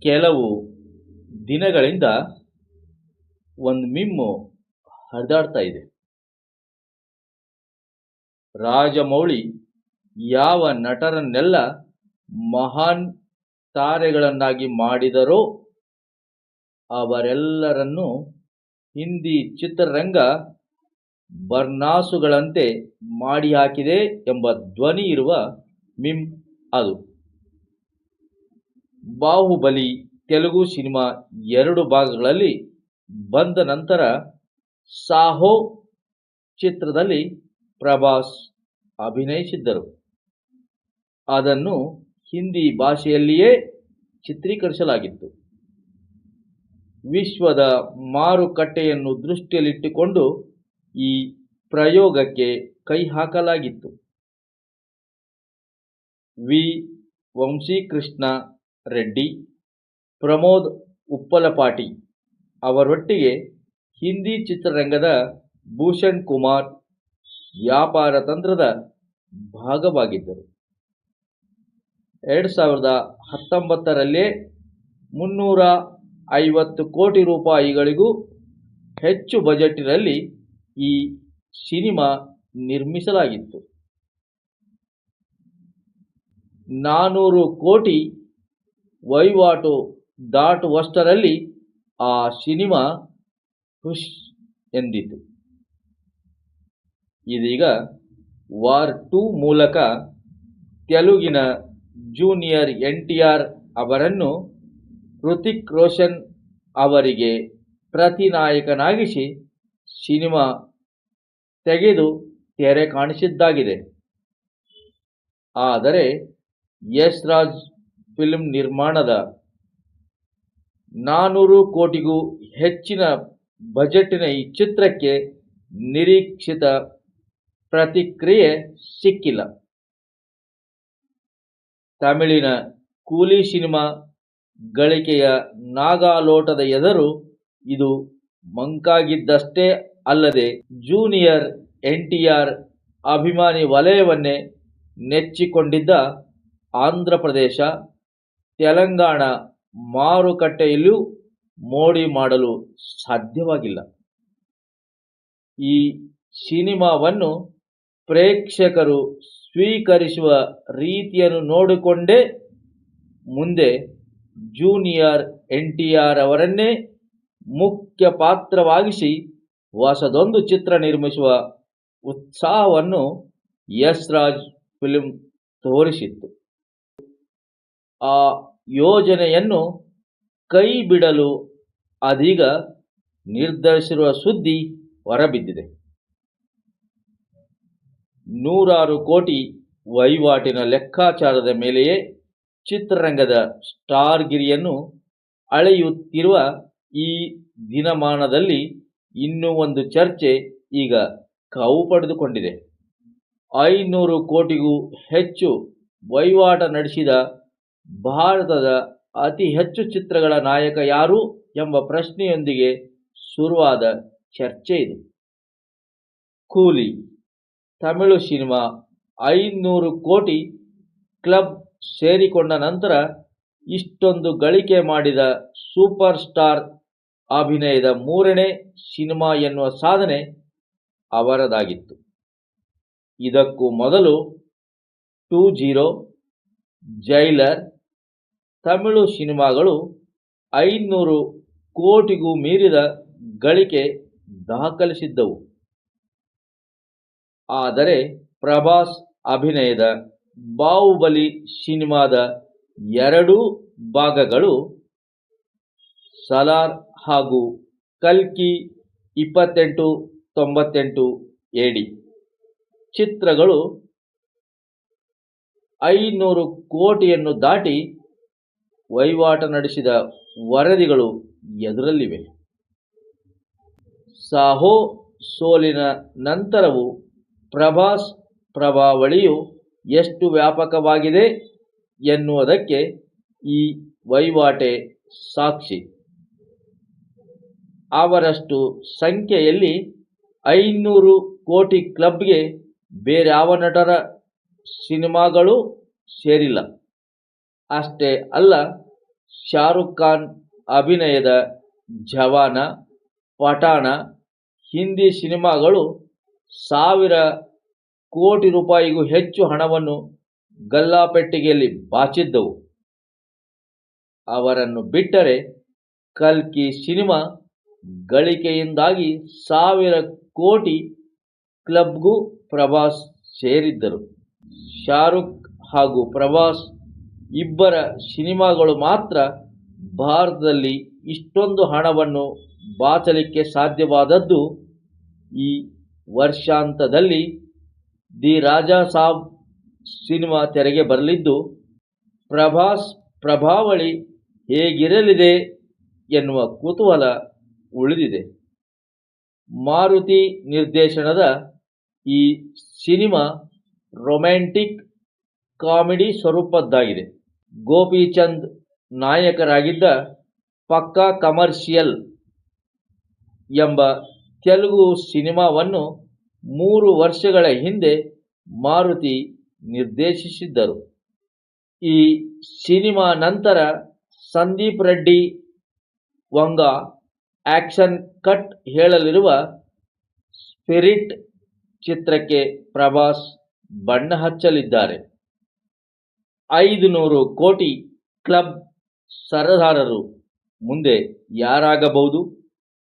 ಕೆಲವು ದಿನಗಳಿಂದ ಒಂದು ಮಿಮ್ಮು ಹರಿದಾಡ್ತಾ ಇದೆ. ರಾಜಮೌಳಿ ಯಾವ ನಟರನ್ನೆಲ್ಲ ಮಹಾನ್ ತಾರೆಗಳನ್ನಾಗಿ ಮಾಡಿದರೋ ಅವರೆಲ್ಲರನ್ನೂ ಹಿಂದಿ ಚಿತ್ರರಂಗ ಬರ್ನಾಸುಗಳಂತೆ ಮಾಡಿ ಹಾಕಿದೆ ಎಂಬ ಧ್ವನಿ ಇರುವ ಮಿಮ್ ಅದು. ಬಾಹುಬಲಿ ತೆಲುಗು ಸಿನಿಮಾ 2 ಭಾಗಗಳಲ್ಲಿ ಬಂದ ನಂತರ ಸಾಹೋ ಚಿತ್ರದಲ್ಲಿ ಪ್ರಭಾಸ್ ಅಭಿನಯಿಸಿದ್ದರು. ಅದನ್ನು ಹಿಂದಿ ಭಾಷೆಯಲ್ಲಿಯೇ ಚಿತ್ರೀಕರಿಸಲಾಗಿತ್ತು. ವಿಶ್ವದ ಮಾರುಕಟ್ಟೆಯನ್ನು ದೃಷ್ಟಿಯಲ್ಲಿಟ್ಟುಕೊಂಡು ಈ ಪ್ರಯೋಗಕ್ಕೆ ಕೈ ಹಾಕಲಾಗಿತ್ತು. ವಿ. ವಂಶೀಕೃಷ್ಣ ರೆಡ್ಡಿ, ಪ್ರಮೋದ್ ಉಪ್ಪಲಪಾಟಿ ಅವರೊಟ್ಟಿಗೆ ಹಿಂದಿ ಚಿತ್ರರಂಗದ ಭೂಷಣ್ ಕುಮಾರ್ ವ್ಯಾಪಾರ ತಂತ್ರದ ಭಾಗವಾಗಿದ್ದರು. 2019ರಲ್ಲೇ 350 ಕೋಟಿ ರೂಪಾಯಿಗಳಿಗೂ ಹೆಚ್ಚು ಬಜೆಟ್ನಲ್ಲಿ ಈ ಸಿನಿಮಾ ನಿರ್ಮಿಸಲಾಗಿತ್ತು. 400 ಕೋಟಿ ವಹಿವಾಟು ದಾಟುವಷ್ಟರಲ್ಲಿ ಆ ಸಿನಿಮಾ ಹುಷ್ ಎಂದಿತು. ಇದೀಗ ವಾರ್ 2 ಮೂಲಕ ತೆಲುಗಿನ ಜೂನಿಯರ್ NTR ಅವರನ್ನು ಹೃತಿಕ್ ರೋಷನ್ ಅವರಿಗೆ ಪ್ರತಿನಾಯಕನಾಗಿಸಿ ಸಿನಿಮಾ ತೆಗೆದು ತೆರೆ ಕಾಣಿಸಿದ್ದಾಗಿದೆ. ಆದರೆ ಯಶ್ ರಾಜ್ ಫಿಲ್ಮ್ ನಿರ್ಮಾಣದ 400 ಕೋಟಿಗೂ ಹೆಚ್ಚಿನ ಬಜೆಟ್ನ ಈ ಚಿತ್ರಕ್ಕೆ ನಿರೀಕ್ಷಿತ ಪ್ರತಿಕ್ರಿಯೆ ಸಿಕ್ಕಿಲ್ಲ. ತಮಿಳಿನ ಕೂಲಿ ಸಿನಿಮಾ ಗಳಿಕೆಯ ನಾಗಾಲೋಟದ ಎದುರು ಇದು ಮಂಕಾಗಿದ್ದಷ್ಟೇ ಅಲ್ಲದೆ ಜೂನಿಯರ್ NTR ಅಭಿಮಾನಿ ವಲಯವನ್ನೇ ನೆಚ್ಚಿಕೊಂಡಿದ್ದ ಆಂಧ್ರಪ್ರದೇಶ, ತೆಲಂಗಾಣ ಮಾರುಕಟ್ಟೆಯಲ್ಲೂ ಮೋಡಿ ಮಾಡಲು ಸಾಧ್ಯವಾಗಿಲ್ಲ. ಈ ಸಿನಿಮಾವನ್ನು ಪ್ರೇಕ್ಷಕರು ಸ್ವೀಕರಿಸುವ ರೀತಿಯನ್ನು ನೋಡಿಕೊಂಡೇ ಮುಂದೆ ಜೂನಿಯರ್ NTR ಅವರನ್ನೇ ಮುಖ್ಯ ಪಾತ್ರವಾಗಿಸಿ ಹೊಸದೊಂದು ಚಿತ್ರ ನಿರ್ಮಿಸುವ ಉತ್ಸಾಹವನ್ನು ಯಶ್ ರಾಜ್ ಫಿಲ್ಮ್ ತೋರಿಸಿತ್ತು. ಆ ಯೋಜನೆಯನ್ನು ಕೈ ಬಿಡಲು ಅದೀಗ ನಿರ್ಧರಿಸಿರುವ ಸುದ್ದಿ ಹೊರಬಿದ್ದಿದೆ. 100 ಕೋಟಿ ವಹಿವಾಟಿನ ಲೆಕ್ಕಾಚಾರದ ಮೇಲೆಯೇ ಚಿತ್ರರಂಗದ ಸ್ಟಾರ್ ಗಿರಿಯನ್ನು ಅಳೆಯುತ್ತಿರುವ ಈ ದಿನಮಾನದಲ್ಲಿ ಇನ್ನೂ ಒಂದು ಚರ್ಚೆ ಈಗ ಕಾವು ಪಡೆದುಕೊಂಡಿದೆ. 500 ಕೋಟಿಗೂ ಹೆಚ್ಚು ವಹಿವಾಟ ನಡೆಸಿದ ಭಾರತದ ಅತಿ ಹೆಚ್ಚು ಚಿತ್ರಗಳ ನಾಯಕ ಯಾರು ಎಂಬ ಪ್ರಶ್ನೆಯೊಂದಿಗೆ ಶುರುವಾದ ಚರ್ಚೆ ಇದು. ಕೂಲಿ ತಮಿಳು ಸಿನಿಮಾ 500 ಕೋಟಿ ಕ್ಲಬ್ ಸೇರಿಕೊಂಡ ನಂತರ ಇಷ್ಟೊಂದು ಗಳಿಕೆ ಮಾಡಿದ ಸೂಪರ್ ಸ್ಟಾರ್ ಅಭಿನಯದ 3ನೇ ಸಿನಿಮಾ ಎನ್ನುವ ಸಾಧನೆ ಅವರದಾಗಿತ್ತು. ಇದಕ್ಕೂ ಮೊದಲು 20, ಜೈಲರ್ ತಮಿಳು ಸಿನಿಮಾಗಳು 500 ಕೋಟಿಗೂ ಮೀರಿದ ಗಳಿಕೆ ದಾಖಲಿಸಿದ್ದವು. ಆದರೆ ಪ್ರಭಾಸ್ ಅಭಿನಯದ ಬಾಹುಬಲಿ ಸಿನಿಮಾದ 2 ಭಾಗಗಳು ಸಲಾರ್ ಹಾಗೂ ಕಲ್ಕಿ 2898 AD ಚಿತ್ರಗಳು 500 ಕೋಟಿಯನ್ನು ದಾಟಿ ವಹಿವಾಟ ನಡೆಸಿದ ವರದಿಗಳು ಎದುರಲ್ಲಿವೆ. ಸಾಹೋ ಸೋಲಿನ ನಂತರವೂ ಪ್ರಭಾಸ್ ಪ್ರಭಾವಳಿಯು ಎಷ್ಟು ವ್ಯಾಪಕವಾಗಿದೆ ಎನ್ನುವುದಕ್ಕೆ ಈ ವಹಿವಾಟೇ ಸಾಕ್ಷಿ. ಅವರಷ್ಟು ಸಂಖ್ಯೆಯಲ್ಲಿ 500 ಕೋಟಿ ಕ್ಲಬ್ಗೆ ಬೇರ್ಯಾವ ನಟರ ಸಿನಿಮಾಗಳು ಸೇರಿಲ್ಲ. ಅಷ್ಟೇ ಅಲ್ಲ, ಶಾರುಖ್ ಖಾನ್ ಅಭಿನಯದ ಜವಾನ, ಪಠಾಣ ಹಿಂದಿ ಸಿನಿಮಾಗಳು 1,000 ಕೋಟಿ ರೂಪಾಯಿಗೂ ಹೆಚ್ಚು ಹಣವನ್ನು ಗಲ್ಲಾಪೆಟ್ಟಿಗೆಯಲ್ಲಿ ಬಾಚಿದ್ದವು. ಅವರನ್ನು ಬಿಟ್ಟರೆ ಕಲ್ಕಿ ಸಿನಿಮಾ ಗಳಿಕೆಯಿಂದಾಗಿ 1,000 ಕೋಟಿ ಕ್ಲಬ್ಗೂ ಪ್ರಭಾಸ್ ಸೇರಿದ್ದರು. ಶಾರುಖ್ ಹಾಗೂ ಪ್ರಭಾಸ್ ಇಬ್ಬರ ಸಿನಿಮಾಗಳು ಮಾತ್ರ ಭಾರತದಲ್ಲಿ ಇಷ್ಟೊಂದು ಹಣವನ್ನು ಬಾಚಲಿಕ್ಕೆ ಸಾಧ್ಯವಾದದ್ದು ಈ ವರ್ಷಾಂತದಲ್ಲಿ ದಿ ರಾಜಾ ಸಾಬ್ ಸಿನಿಮಾ ತೆರೆಗೆ ಬರಲಿದ್ದು, ಪ್ರಭಾಸ್ ಪ್ರಭಾವಳಿ ಹೇಗಿರಲಿದೆ ಎನ್ನುವ ಕುತೂಹಲ ಉಳಿದಿದೆ. ಮಾರುತಿ ನಿರ್ದೇಶನದ ಈ ಸಿನಿಮಾ ರೊಮ್ಯಾಂಟಿಕ್ ಕಾಮಿಡಿ ಸ್ವರೂಪದ್ದಾಗಿದೆ. ಗೋಪಿಚಂದ್ ನಾಯಕರಾಗಿದ್ದ ಪಕ್ಕಾ ಕಮರ್ಷಿಯಲ್ ಎಂಬ ತೆಲುಗು ಸಿನಿಮಾವನ್ನು 3 ವರ್ಷಗಳ ಹಿಂದೆ ಮಾರುತಿ ನಿರ್ದೇಶಿಸಿದ್ದರು. ಈ ಸಿನಿಮಾ ನಂತರ ಸಂದೀಪ್ ರೆಡ್ಡಿ ವಂಗ ಆಕ್ಷನ್ ಕಟ್ ಹೇಳಲಿರುವ ಸ್ಪಿರಿಟ್ ಚಿತ್ರಕ್ಕೆ ಪ್ರಭಾಸ್ ಬಣ್ಣ ಹಚ್ಚಲಿದ್ದಾರೆ. 500 ಕೋಟಿ ಕ್ಲಬ್ ಸರದಾರರು ಮುಂದೆ ಯಾರಾಗಬಹುದು?